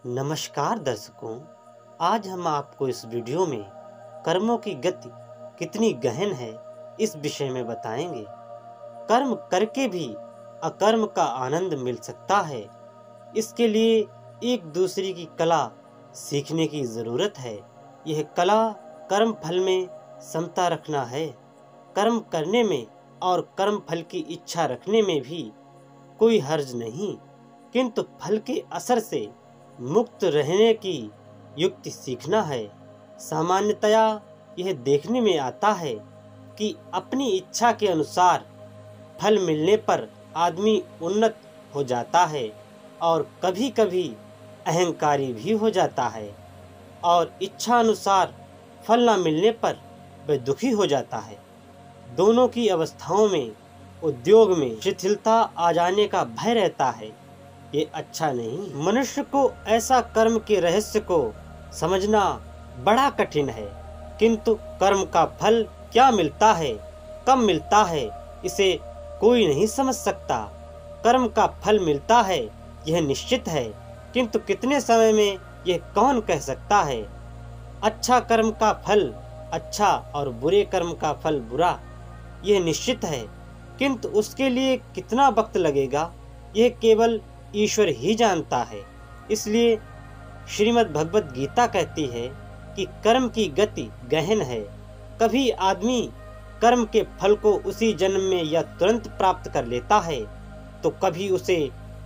नमस्कार दर्शकों, आज हम आपको इस वीडियो में कर्मों की गति कितनी गहन है इस विषय में बताएंगे। कर्म करके भी अकर्म का आनंद मिल सकता है। इसके लिए एक दूसरे की कला सीखने की ज़रूरत है। यह कला कर्म फल में समता रखना है। कर्म करने में और कर्म फल की इच्छा रखने में भी कोई हर्ज नहीं, किंतु फल के असर से मुक्त रहने की युक्ति सीखना है। सामान्यतया यह देखने में आता है कि अपनी इच्छा के अनुसार फल मिलने पर आदमी उन्नत हो जाता है और कभी कभी अहंकारी भी हो जाता है, और इच्छा अनुसार फल न मिलने पर वह दुखी हो जाता है। दोनों की अवस्थाओं में उद्योग में शिथिलता आ जाने का भय रहता है। ये अच्छा नहीं। मनुष्य को ऐसा कर्म के रहस्य को समझना बड़ा कठिन है, किंतु कर्म का फल क्या मिलता है, कब मिलता है, इसे कोई नहीं समझ सकता। कर्म का फल मिलता है यह निश्चित है, किंतु कितने समय में यह कौन कह सकता है। अच्छा कर्म का फल अच्छा और बुरे कर्म का फल बुरा, यह निश्चित है, किंतु उसके लिए कितना वक्त लगेगा यह केवल ईश्वर ही जानता है। इसलिए श्रीमद् भगवत गीता कहती है कि कर्म की गति गहन है। कभी आदमी कर्म के फल को उसी जन्म में या तुरंत प्राप्त कर लेता है, तो कभी उसे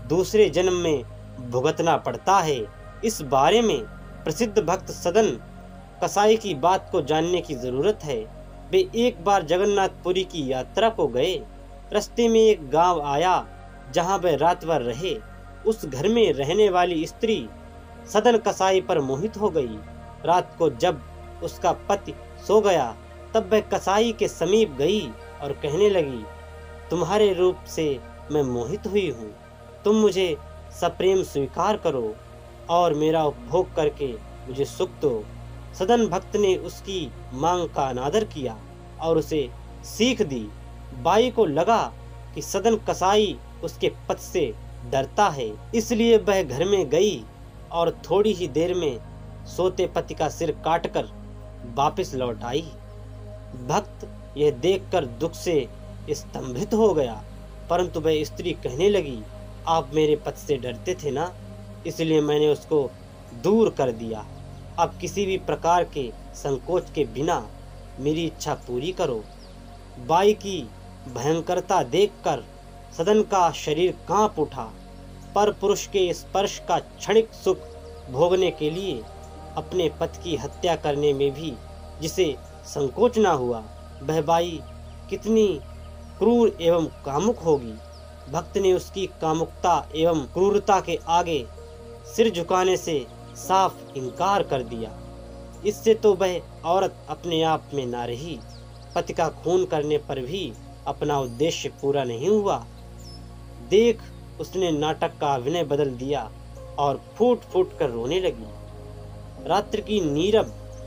दूसरे जन्म में भुगतना पड़ता है। इस बारे में प्रसिद्ध भक्त सदन कसाई की बात को जानने की जरूरत है। वे एक बार जगन्नाथपुरी की यात्रा को गए। रास्ते में एक गांव आया जहां वे रात भर रहे। उस घर में रहने वाली स्त्री सदन कसाई पर मोहित हो गई। रात को जब उसका पति सो गया तब वह कसाई के समीप गई और कहने लगी, तुम्हारे रूप से मैं मोहित हुई हूँ, तुम मुझे सप्रेम स्वीकार करो और मेरा उपभोग करके मुझे सुख दो। सदन भक्त ने उसकी मांग का अनादर किया और उसे सीख दी। बाई को लगा कि सदन कसाई उसके पति से डरता है, इसलिए वह घर में गई और थोड़ी ही देर में सोते पति का सिर काटकर वापस लौट आई। भक्त यह देखकर दुख से स्तंभित हो गया, परंतु वह स्त्री कहने लगी, आप मेरे पति से डरते थे ना, इसलिए मैंने उसको दूर कर दिया। अब किसी भी प्रकार के संकोच के बिना मेरी इच्छा पूरी करो। बाई की भयंकरता देखकर सदन का शरीर कांप उठा। पर पुरुष के स्पर्श का क्षणिक सुख भोगने के लिए अपने पति की हत्या करने में भी जिसे संकोच ना हुआ, वह बाई कितनी क्रूर एवं कामुक होगी। भक्त ने उसकी कामुकता एवं क्रूरता के आगे सिर झुकाने से साफ इनकार कर दिया। इससे तो वह औरत अपने आप में ना रही। पति का खून करने पर भी अपना उद्देश्य पूरा नहीं हुआ। देख उसने नाटक का अभिनय बदल दिया और फूट फूट कर रोने लगी। रात्रि की नीरव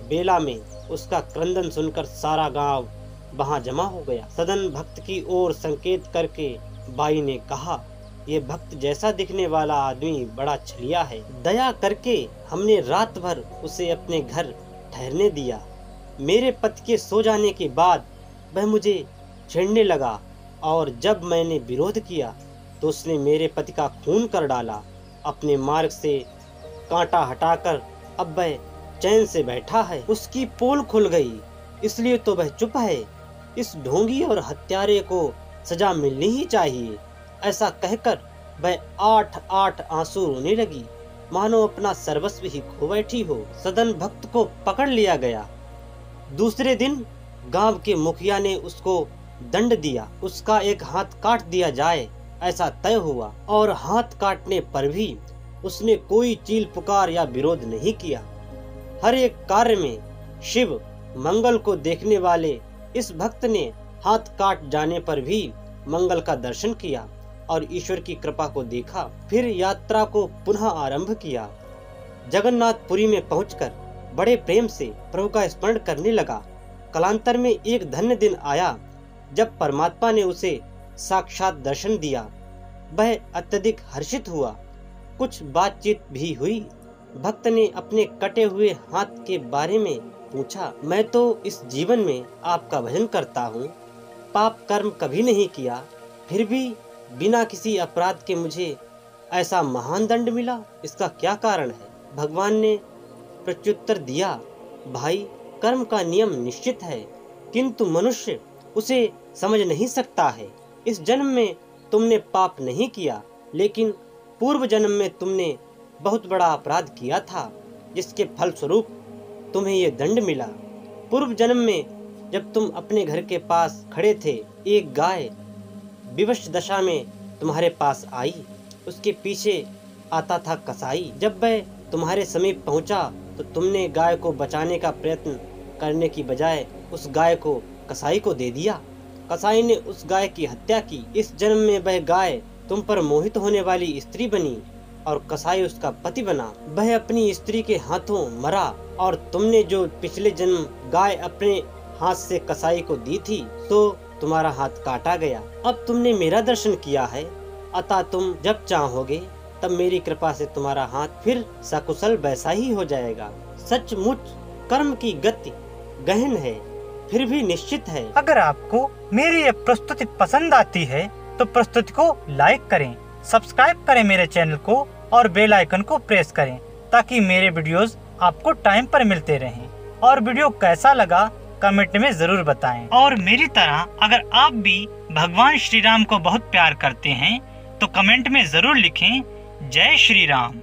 बेला में उसका क्रंदन सुनकर सारा गांव वहां जमा हो गया। सदन भक्त की ओर संकेत करके बाई ने कहा, ये भक्त जैसा दिखने वाला आदमी बड़ा छलिया है। दया करके हमने रात भर उसे अपने घर ठहरने दिया। मेरे पति के सो जाने के बाद वह मुझे छेड़ने लगा और जब मैंने विरोध किया तो उसने मेरे पति का खून कर डाला। अपने मार्ग से कांटा हटाकर अब वह चैन से बैठा है। उसकी पोल खुल गई, इसलिए तो वह चुप है। इस ढोंगी और हत्यारे को सजा मिलनी ही चाहिए। ऐसा कहकर वह 8 आंसू रोने लगी, मानो अपना सर्वस्व ही खो बैठी हो। सदन भक्त को पकड़ लिया गया। दूसरे दिन गांव के मुखिया ने उसको दंड दिया। उसका एक हाथ काट दिया जाए ऐसा तय हुआ, और हाथ काटने पर भी उसने कोई चील पुकार या विरोध नहीं किया। हर एक कार्य में शिव मंगल को देखने वाले इस भक्त ने हाथ काट जाने पर भी मंगल का दर्शन किया और ईश्वर की कृपा को देखा। फिर यात्रा को पुनः आरंभ किया। जगन्नाथपुरी में पहुंचकर बड़े प्रेम से प्रभु का स्मरण करने लगा। कालांतर में एक धन्य दिन आया जब परमात्मा ने उसे साक्षात दर्शन दिया। वह अत्यधिक हर्षित हुआ। कुछ बातचीत भी हुई। भक्त ने अपने कटे हुए हाथ के बारे में पूछा। मैं तो इस जीवन में आपका भजन करता हूँ, पाप कर्म कभी नहीं किया, फिर भी बिना किसी अपराध के मुझे ऐसा महान दंड मिला, इसका क्या कारण है? भगवान ने प्रत्युत्तर दिया, भाई कर्म का नियम निश्चित है, किंतु मनुष्य उसे समझ नहीं सकता है। इस जन्म में तुमने पाप नहीं किया, लेकिन पूर्व जन्म में तुमने बहुत बड़ा अपराध किया था, जिसके फलस्वरूप तुम्हें ये दंड मिला। पूर्व जन्म में जब तुम अपने घर के पास खड़े थे, एक गाय विवश दशा में तुम्हारे पास आई। उसके पीछे आता था कसाई। जब वह तुम्हारे समीप पहुंचा तो तुमने गाय को बचाने का प्रयत्न करने की बजाय उस गाय को कसाई को दे दिया। कसाई ने उस गाय की हत्या की। इस जन्म में वह गाय तुम पर मोहित होने वाली स्त्री बनी और कसाई उसका पति बना। वह अपनी स्त्री के हाथों मरा और तुमने जो पिछले जन्म गाय अपने हाथ से कसाई को दी थी, तो तुम्हारा हाथ काटा गया। अब तुमने मेरा दर्शन किया है, अतः तुम जब चाहोगे तब मेरी कृपा से तुम्हारा हाथ फिर सकुशल वैसा ही हो जाएगा। सचमुच कर्म की गति गहन है, फिर भी निश्चित है। अगर आपको मेरी ये प्रस्तुति पसंद आती है तो प्रस्तुति को लाइक करें, सब्सक्राइब करें मेरे चैनल को और बेल आइकन को प्रेस करें, ताकि मेरे वीडियोस आपको टाइम पर मिलते रहें। और वीडियो कैसा लगा कमेंट में जरूर बताएं। और मेरी तरह अगर आप भी भगवान श्री राम को बहुत प्यार करते हैं तो कमेंट में जरूर लिखें, जय श्री राम।